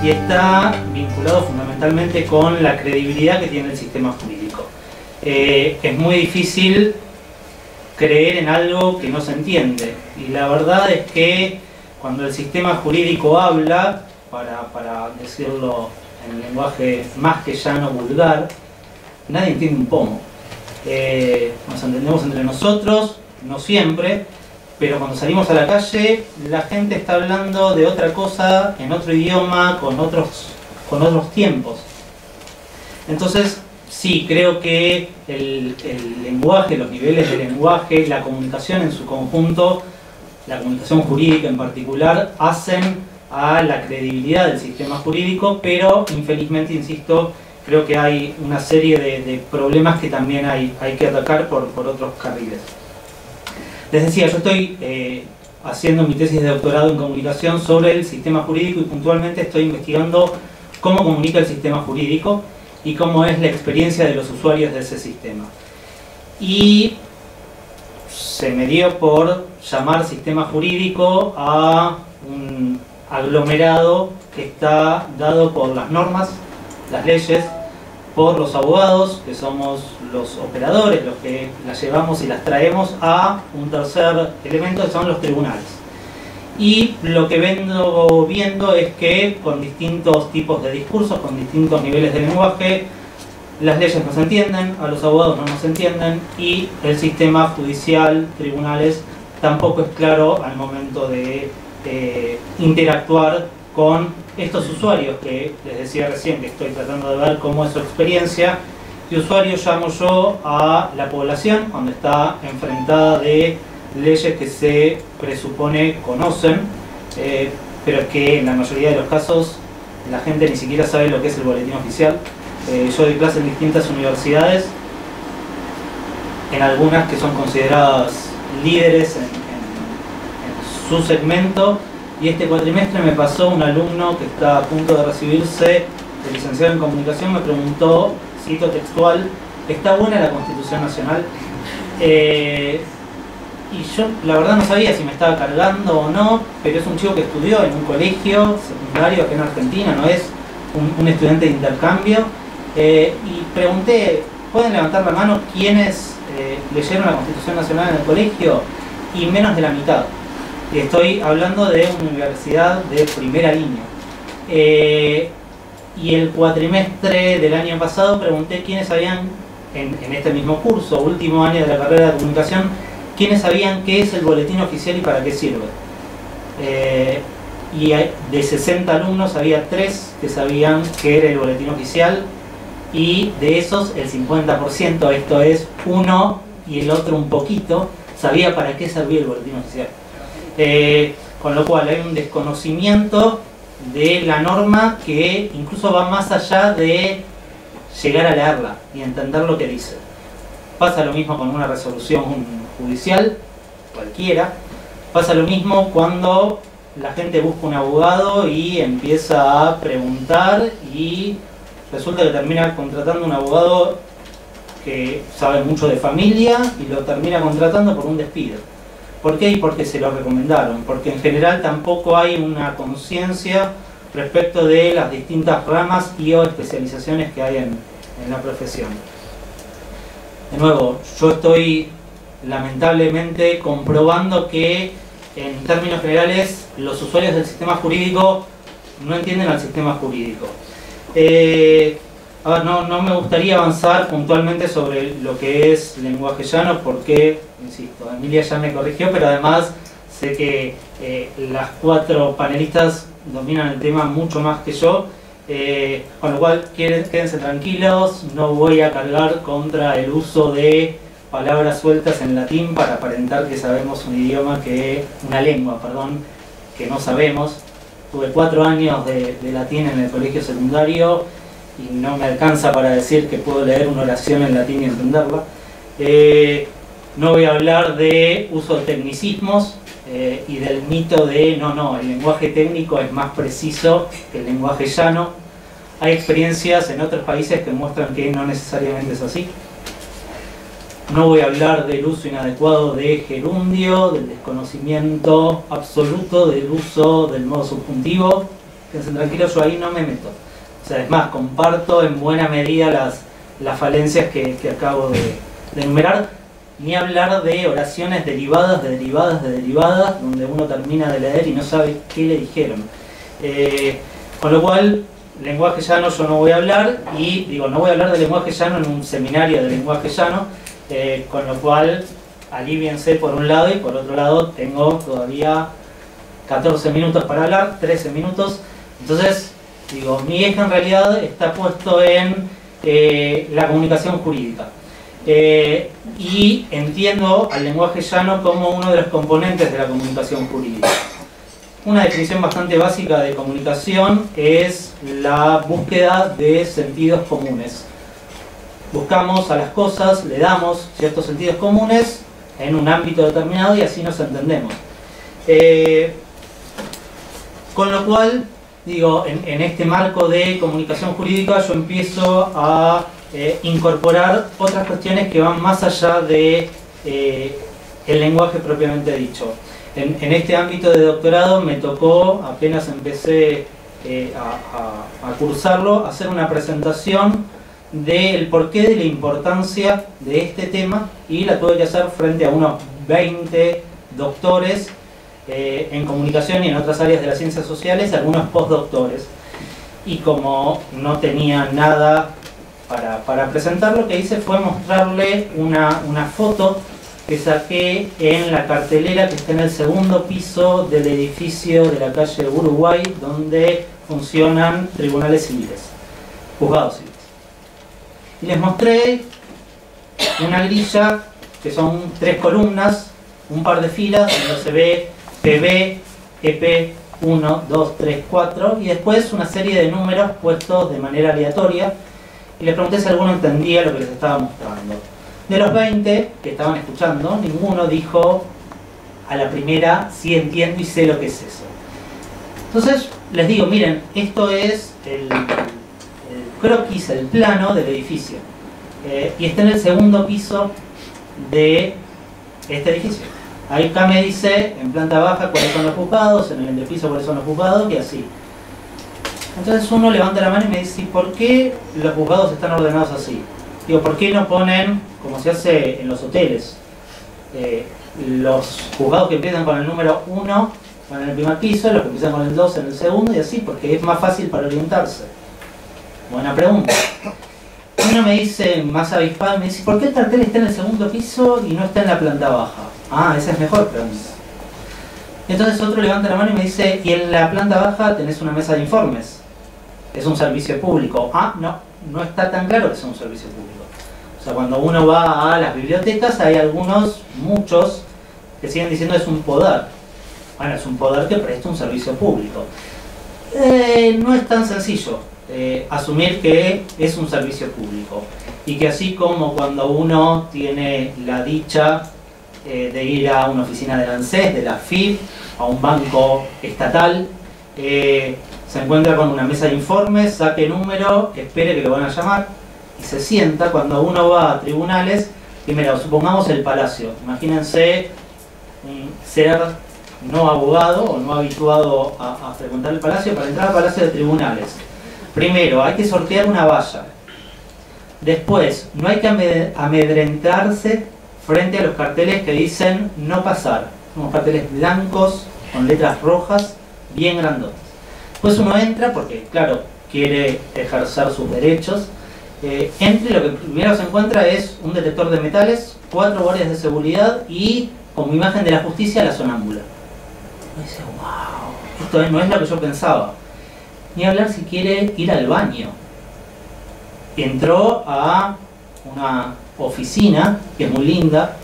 y está vinculado fundamentalmente con la credibilidad que tiene el sistema jurídico. Es muy difícil creer en algo que no se entiende, y la verdad es que cuando el sistema jurídico habla, para decirlo en lenguaje más que llano, vulgar, nadie entiende un pomo. Nos entendemos entre nosotros, no siempre, pero cuando salimos a la calle la gente está hablando de otra cosa, en otro idioma, con otros tiempos. Entonces sí, creo que el lenguaje, los niveles de lenguaje, la comunicación en su conjunto, la comunicación jurídica en particular, hacen a la credibilidad del sistema jurídico, pero infelizmente, insisto, creo que hay una serie de problemas que también hay que atacar por otros carriles. Les decía, yo estoy haciendo mi tesis de doctorado en comunicación sobre el sistema jurídico y puntualmente estoy investigando cómo comunica el sistema jurídico y cómo es la experiencia de los usuarios de ese sistema. Y se me dio por llamar sistema jurídico a un aglomerado que está dado por las normas, las leyes, por los abogados, que somos los operadores, los que las llevamos y las traemos, a un tercer elemento que son los tribunales. Y lo que vengo viendo es que con distintos tipos de discursos, con distintos niveles de lenguaje, las leyes no se entienden, a los abogados no nos entienden y el sistema judicial, tribunales, tampoco es claro al momento de interactuar con estos usuarios que les decía recién que estoy tratando de ver cómo es su experiencia. Y usuario llamo yo a la población cuando está enfrentada de leyes que se presupone conocen, pero que en la mayoría de los casos la gente ni siquiera sabe lo que es el boletín oficial. Yo doy clases en distintas universidades, en algunas que son consideradas líderes en su segmento, y este cuatrimestre me pasó un alumno que está a punto de recibirse de licenciado en comunicación, me preguntó, cito textual, ¿está buena la Constitución Nacional? Y yo la verdad no sabía si me estaba cargando o no, pero es un chico que estudió en un colegio secundario aquí en Argentina, no es un estudiante de intercambio, y pregunté, ¿pueden levantar la mano quienes leyeron la Constitución Nacional en el colegio? Y menos de la mitad. Y estoy hablando de una universidad de primera línea. Y el cuatrimestre del año pasado pregunté quiénes sabían, en este mismo curso, último año de la carrera de comunicación, quiénes sabían qué es el boletín oficial y para qué sirve. Y de 60 alumnos había 3 que sabían qué era el boletín oficial, y de esos el 50%, esto es uno y el otro un poquito, sabía para qué servía el boletín oficial. Con lo cual hay un desconocimiento de la norma que incluso va más allá de llegar a leerla y entender lo que dice. Pasa lo mismo con una resolución judicial, cualquiera. Pasa lo mismo cuando la gente busca un abogado y empieza a preguntar y resulta que termina contratando un abogado que sabe mucho de familia y lo termina contratando por un despido. ¿Por qué? Y porque se lo recomendaron, porque en general tampoco hay una conciencia respecto de las distintas ramas y o especializaciones que hay en la profesión. De nuevo, yo estoy lamentablemente comprobando que en términos generales los usuarios del sistema jurídico no entienden al sistema jurídico. No me gustaría avanzar puntualmente sobre lo que es lenguaje llano porque, insisto, Emilia ya me corrigió, pero además sé que las 4 panelistas dominan el tema mucho más que yo, con lo cual quédense tranquilos, no voy a cargar contra el uso de palabras sueltas en latín para aparentar que sabemos una lengua, que no sabemos. Tuve 4 años de latín en el colegio secundario y no me alcanza para decir que puedo leer una oración en latín y entenderla. No voy a hablar de uso de tecnicismos y del mito de el lenguaje técnico es más preciso que el lenguaje llano. Hay experiencias en otros países que muestran que no necesariamente es así. No voy a hablar del uso inadecuado de gerundio, del desconocimiento absoluto del uso del modo subjuntivo. quédense tranquilos, yo ahí no me meto. O sea, es más, comparto en buena medida las falencias que acabo de enumerar. Ni hablar de oraciones derivadas, donde uno termina de leer y no sabe qué le dijeron. Con lo cual, lenguaje llano yo no voy a hablar, y digo, no voy a hablar de lenguaje llano en un seminario de lenguaje llano, con lo cual, alíviense por un lado, y por otro lado tengo todavía 14 minutos para hablar, 13 minutos. Entonces, digo, mi eje en realidad está puesto en la comunicación jurídica. Y entiendo al lenguaje llano como uno de los componentes de la comunicación jurídica. Una definición bastante básica de comunicación es la búsqueda de sentidos comunes. Buscamos a las cosas, le damos ciertos sentidos comunes en un ámbito determinado y así nos entendemos. Con lo cual, digo, en este marco de comunicación jurídica yo empiezo a incorporar otras cuestiones que van más allá de el lenguaje propiamente dicho. En este ámbito de doctorado me tocó, apenas empecé a cursarlo, hacer una presentación del porqué de la importancia de este tema, y la tuve que hacer frente a unos 20 doctores en comunicación y en otras áreas de las ciencias sociales, algunos postdoctores. Y como no tenía nada para presentar, lo que hice fue mostrarle una foto que saqué en la cartelera que está en el segundo piso del edificio de la calle Uruguay, donde funcionan tribunales civiles, juzgados civiles. Y les mostré una grilla que son 3 columnas, un par de filas donde se ve PB, EP 1, 2, 3, 4, y después una serie de números puestos de manera aleatoria, y les pregunté si alguno entendía lo que les estaba mostrando. De los 20 que estaban escuchando, ninguno dijo a la primera: sí entiendo y sé lo que es eso. Entonces les digo, miren, esto es el croquis, el plano del edificio, y está en el segundo piso de este edificio. Ahí acá me dice en planta baja cuáles son los juzgados, en el entrepiso cuáles son los juzgados, y así. Entonces uno levanta la mano y me dice: ¿por qué los juzgados están ordenados así? Digo, ¿por qué no ponen, como se hace en los hoteles, los juzgados que empiezan con el número 1 van en el primer piso, los que empiezan con el 2 en el segundo, y así? Porque es más fácil para orientarse. Buena pregunta. Uno me dice, más avispado, me dice: ¿por qué el cartel está en el segundo piso y no está en la planta baja? Ah, esa es mejor pregunta. Entonces otro levanta la mano y me dice: y en la planta baja tenés una mesa de informes, es un servicio público. Ah, no está tan claro que sea un servicio público. O sea, cuando uno va a las bibliotecas hay muchos que siguen diciendo es un poder. Bueno, es un poder que presta un servicio público. No es tan sencillo asumir que es un servicio público, y que así como cuando uno tiene la dicha de ir a una oficina del ANSES, de la FIP, a un banco estatal, se encuentra con una mesa de informes, saque número, espere que lo van a llamar y se sienta. Cuando uno va a tribunales, primero, supongamos el Palacio, imagínense un ser no abogado o no habituado a frecuentar el Palacio. Para entrar al Palacio de Tribunales, primero hay que sortear una valla, después no hay que amedrentarse frente a los carteles que dicen no pasar, unos carteles blancos con letras rojas bien grandotes. Después uno entra porque, claro, quiere ejercer sus derechos. Entre lo que primero se encuentra es un detector de metales, 4 guardias de seguridad y, como imagen de la justicia, la sonámbula. Y dice: wow, esto no es lo que yo pensaba. Ni hablar si quiere ir al baño. Entró a una oficina que es muy linda,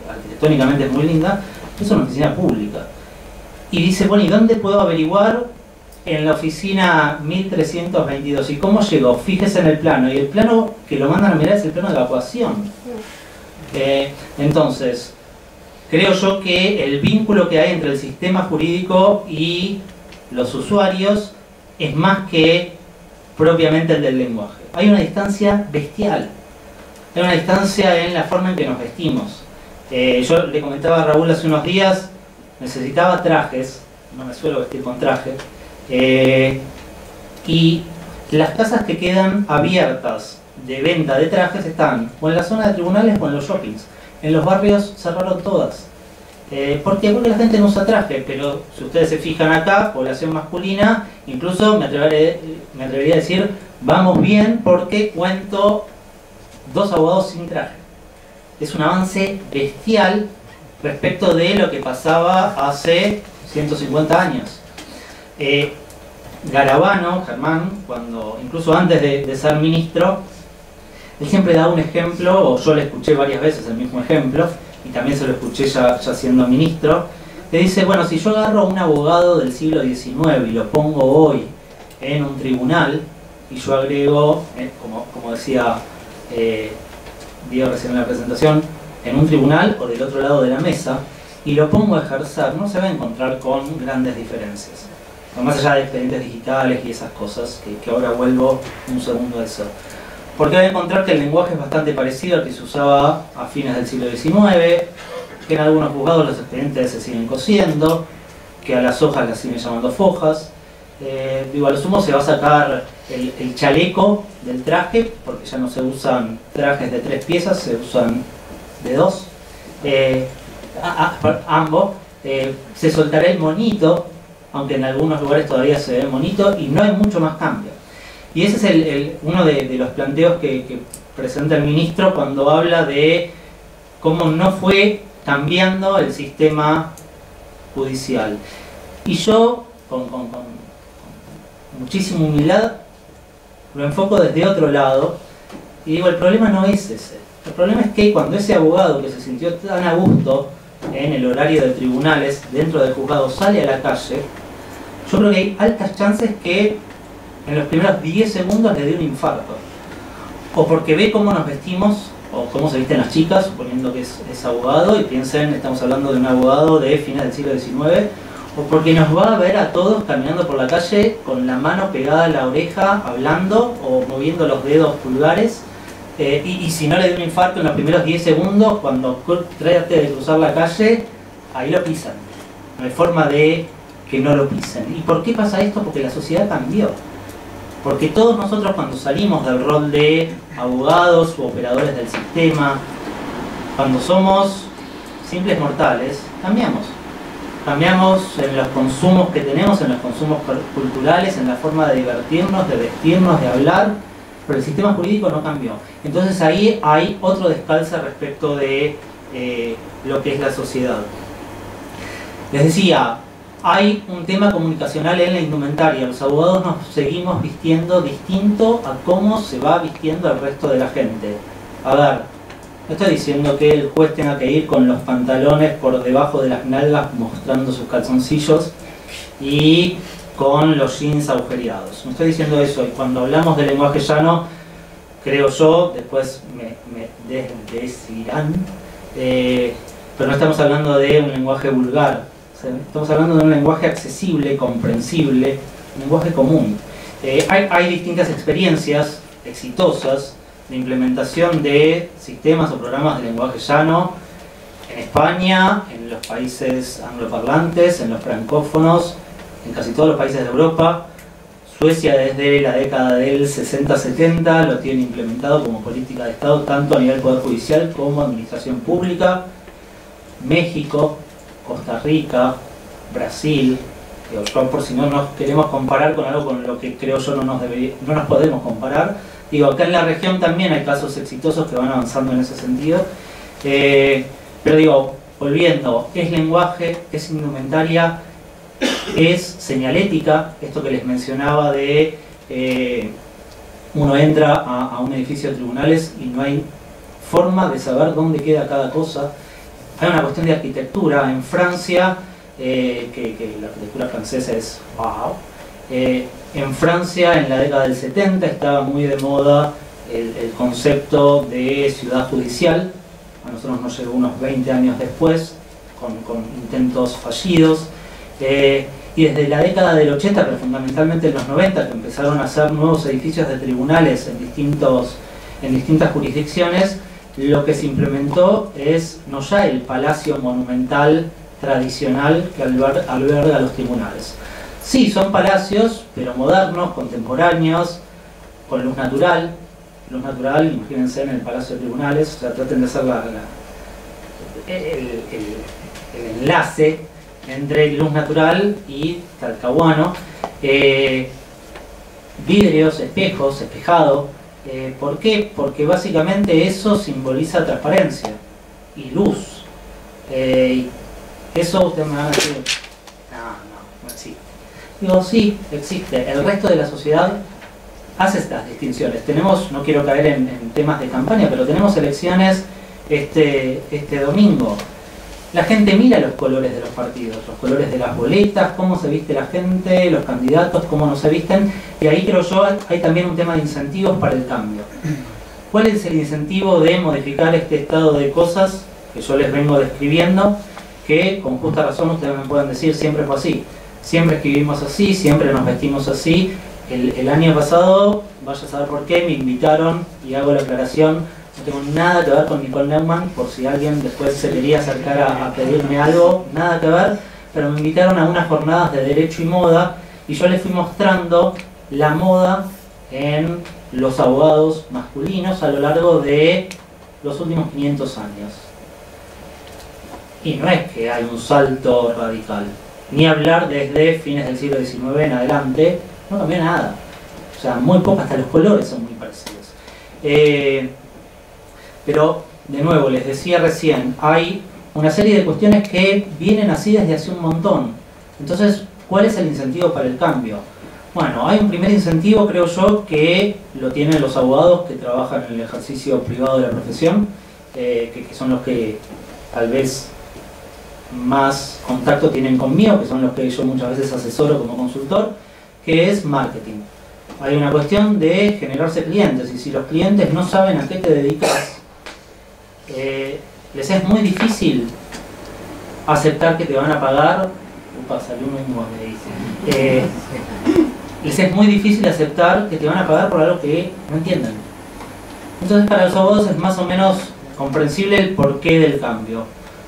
arquitectónicamente es muy linda, es una oficina pública. Y dice: bueno, ¿y dónde puedo averiguar? En la oficina 1322. ¿Y cómo llegó? Fíjese en el plano. Y el plano que lo mandan a mirar es el plano de evacuación. Entonces, creo yo que el vínculo que hay entre el sistema jurídico y los usuarios es más que propiamente el del lenguaje. Hay una distancia bestial. Hay una distancia en la forma en que nos vestimos. Yo le comentaba a Raúl hace unos días, necesitaba trajes, no me suelo vestir con traje, Y las casas que quedan abiertas de venta de trajes están o en la zona de tribunales o en los shoppings. En los barrios cerraron todas. ¿Por qué? Porque la gente no usa traje, pero si ustedes se fijan acá, población masculina, incluso me atrevería a decir, vamos bien porque cuento 2 abogados sin traje. Es un avance bestial respecto de lo que pasaba hace 150 años. Garabano, Germán, incluso antes de ser ministro, él siempre daba un ejemplo, o yo le escuché varias veces el mismo ejemplo, y también se lo escuché ya siendo ministro, que dice, bueno, si yo agarro a un abogado del siglo XIX y lo pongo hoy en un tribunal, y yo agrego, como decía Diego recién en la presentación, en un tribunal o del otro lado de la mesa, y lo pongo a ejercer, no se va a encontrar con grandes diferencias. Más allá de expedientes digitales y esas cosas, que ahora vuelvo un segundo a eso. Porque voy a encontrar que el lenguaje es bastante parecido al que se usaba a fines del siglo XIX, que en algunos juzgados los expedientes se siguen cosiendo, que a las hojas las siguen llamando fojas. A lo sumo se va a sacar el chaleco del traje, porque ya no se usan trajes de 3 piezas, se usan de 2. Ambos. Se soltará el monito, aunque en algunos lugares todavía se ve monito, y no hay mucho más cambio. Y ese es uno de los planteos que presenta el ministro cuando habla de cómo no fue cambiando el sistema judicial. Y yo, con muchísima humildad, lo enfoco desde otro lado y digo, el problema no es ese. El problema es que cuando ese abogado que se sintió tan a gusto en el horario de tribunales dentro del juzgado sale a la calle, yo creo que hay altas chances que en los primeros 10 segundos le dé un infarto. O porque ve cómo nos vestimos, o cómo se visten las chicas, suponiendo que es abogado, y piensen, estamos hablando de un abogado de fines del siglo XIX, o porque nos va a ver a todos caminando por la calle con la mano pegada a la oreja, hablando, o moviendo los dedos pulgares, y si no le da un infarto en los primeros 10 segundos, cuando trate de cruzar la calle, ahí lo pisan. No hay forma de que no lo pisen. ¿Y por qué pasa esto? Porque la sociedad cambió. Porque todos nosotros cuando salimos del rol de abogados u operadores del sistema, cuando somos simples mortales, cambiamos. Cambiamos en los consumos que tenemos, en los consumos culturales, en la forma de divertirnos, de vestirnos, de hablar, pero el sistema jurídico no cambió. Entonces ahí hay otro descalce respecto de lo que es la sociedad. Les decía, hay un tema comunicacional en la indumentaria. Los abogados nos seguimos vistiendo distinto a cómo se va vistiendo el resto de la gente. A ver, no estoy diciendo que el juez tenga que ir con los pantalones por debajo de las nalgas mostrando sus calzoncillos y con los jeans agujereados. No estoy diciendo eso. Y cuando hablamos de lenguaje llano, creo yo, después me desdecirán, pero no estamos hablando de un lenguaje vulgar. Estamos hablando de un lenguaje accesible, comprensible, un lenguaje común. Hay distintas experiencias exitosas de implementación de sistemas o programas de lenguaje llano en España, en los países angloparlantes, en los francófonos, en casi todos los países de Europa. Suecia desde la década del 60-70 lo tiene implementado como política de Estado, tanto a nivel Poder Judicial como administración pública. México, Costa Rica, Brasil, por si no nos queremos comparar con algo con lo que creo yo no nos podemos comparar. Digo, acá en la región también hay casos exitosos que van avanzando en ese sentido. Pero digo, volviendo, es lenguaje, es indumentaria, es señalética, esto que les mencionaba de uno entra a un edificio de tribunales y no hay forma de saber dónde queda cada cosa. Hay una cuestión de arquitectura en Francia, que la arquitectura francesa es wow. En Francia, en la década del 70, estaba muy de moda el concepto de ciudad judicial. A nosotros nos llegó unos 20 años después, con intentos fallidos. Y desde la década del 80, pero fundamentalmente en los 90, que empezaron a hacer nuevos edificios de tribunales en distintas jurisdicciones, lo que se implementó es no ya el palacio monumental tradicional que alberga los tribunales, Sí, son palacios, pero modernos, contemporáneos, con luz natural. Luz natural, imagínense en el Palacio de Tribunales, o sea, traten de hacer el enlace entre luz natural y Talcahuano. Vidrios, espejos, espejado. ¿Por qué? Porque básicamente eso simboliza transparencia y luz. Eso ustedes me van a decir, no existe. Digo, sí, existe. El resto de la sociedad hace estas distinciones. Tenemos, no quiero caer en temas de campaña, pero tenemos elecciones este domingo. La gente mira los colores de los partidos, los colores de las boletas, cómo se viste la gente, los candidatos, cómo no se visten, y ahí creo yo hay también un tema de incentivos para el cambio. ¿Cuál es el incentivo de modificar este estado de cosas que yo les vengo describiendo? Que con justa razón ustedes me pueden decir, siempre fue así, siempre escribimos así, siempre nos vestimos así. El año pasado, vaya a saber por qué, me invitaron, y hago la aclaración, no tengo nada que ver con Nicole Neumann, por si alguien después se quería acercar a pedirme algo, nada que ver, pero me invitaron a unas jornadas de Derecho y Moda, y yo les fui mostrando la moda en los abogados masculinos a lo largo de los últimos 500 años. Y no es que hay un salto radical, ni hablar desde fines del siglo XIX en adelante, no cambió nada. O sea, muy poco, hasta los colores son muy parecidos. Pero, de nuevo, les decía recién, hay una serie de cuestiones que vienen así desde hace un montón. Entonces, ¿cuál es el incentivo para el cambio? Bueno, hay un primer incentivo, creo yo, que lo tienen los abogados que trabajan en el ejercicio privado de la profesión, que son los que tal vez más contacto tienen conmigo, que son los que yo muchas veces asesoro como consultor, que es marketing. Hay una cuestión de generarse clientes, y si los clientes no saben a qué te dedicas, les es muy difícil aceptar que te van a pagar. Salió un humo, me dice. Les es muy difícil aceptar que te van a pagar por algo que no entienden. Entonces, para los abogados es más o menos comprensible el porqué del cambio.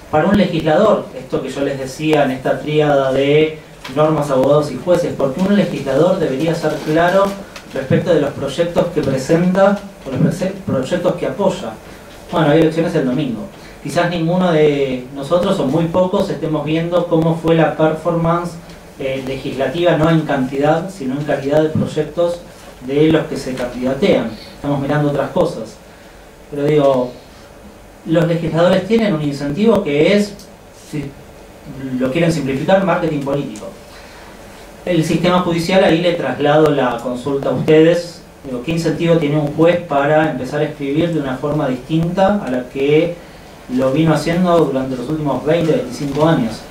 Para un legislador, esto que yo les decía en esta tríada de normas, abogados y jueces, porque un legislador debería ser claro respecto de los proyectos que presenta o los proyectos que apoya. Bueno, hay elecciones el domingo. Quizás ninguno de nosotros, o muy pocos, estemos viendo cómo fue la performance legislativa, no en cantidad, sino en calidad de proyectos de los que se candidatean. Estamos mirando otras cosas. Pero digo, los legisladores tienen un incentivo que es, si lo quieren simplificar, marketing político. El sistema judicial, ahí le traslado la consulta a ustedes. Digo, ¿qué incentivo tiene un juez para empezar a escribir de una forma distinta a la que lo vino haciendo durante los últimos 20, 25 años?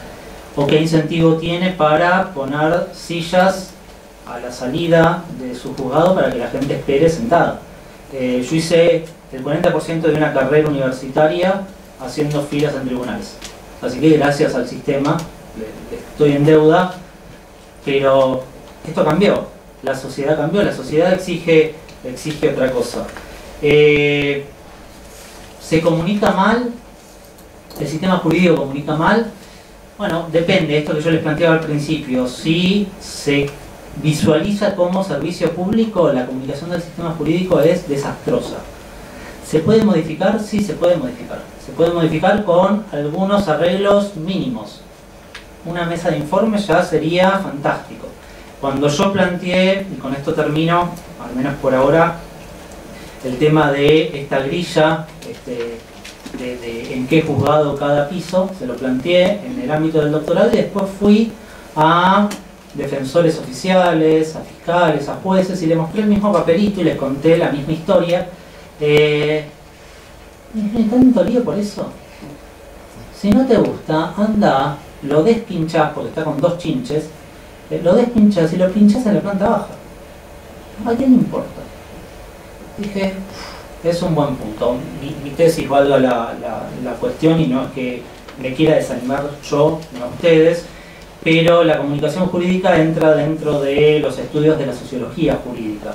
¿O qué incentivo tiene para poner sillas a la salida de su juzgado para que la gente espere sentada? Yo hice el 40% de una carrera universitaria haciendo filas en tribunales. Así que gracias al sistema estoy en deuda, pero esto cambió. La sociedad cambió, la sociedad exige otra cosa. ¿Se comunica mal? ¿El sistema jurídico comunica mal? Bueno, depende, esto que yo les planteaba al principio. Si se visualiza como servicio público, la comunicación del sistema jurídico es desastrosa. ¿Se puede modificar? Sí, se puede modificar. Se puede modificar con algunos arreglos mínimos. Una mesa de informes ya sería fantástico. Cuando yo planteé, y con esto termino, al menos por ahora, el tema de esta grilla, de en qué juzgado cada piso, se lo planteé en el ámbito del doctorado, y después fui a defensores oficiales, a fiscales, a jueces, y les mostré el mismo papelito y les conté la misma historia. ¿No tanto lío por eso? Si no te gusta, anda, lo despinchás, porque está con 2 chinches, lo despinchás y lo pinchás en la planta baja. ¿A quién le importa? Dije, es un buen punto. Mi tesis valga la cuestión, y no es que me quiera desanimar yo, no a ustedes, pero la comunicación jurídica entra dentro de los estudios de la sociología jurídica.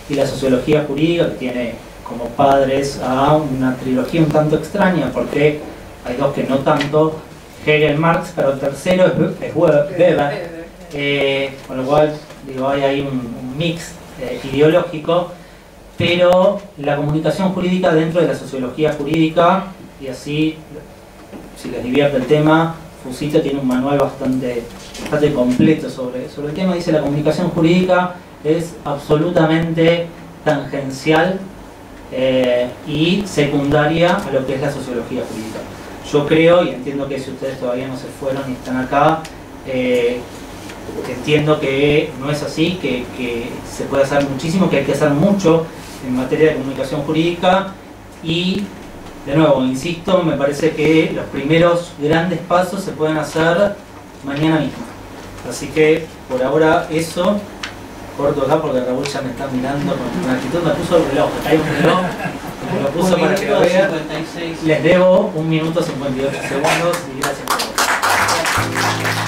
Y la sociología jurídica, que tiene como padres a una trilogía un tanto extraña, porque hay 2 que no tanto, Hegel, Marx, pero el tercero es Weber. con lo cual digo, hay ahí un mix ideológico, pero la comunicación jurídica dentro de la sociología jurídica, y así, si les divierte el tema, Fusito tiene un manual bastante completo sobre el tema. Dice: la comunicación jurídica es absolutamente tangencial y secundaria a lo que es la sociología jurídica. Yo creo, y entiendo que si ustedes todavía no se fueron y están acá, entiendo que no es así, que se puede hacer muchísimo, que hay que hacer mucho en materia de comunicación jurídica. Y de nuevo, insisto, me parece que los primeros grandes pasos se pueden hacer mañana mismo. Así que por ahora eso. Corto acá porque Raúl ya me está mirando con una actitud. Me puso el reloj, acá hay un reloj, me lo puso para que lo vean. Les debo 1 minuto 58 segundos y gracias por todo.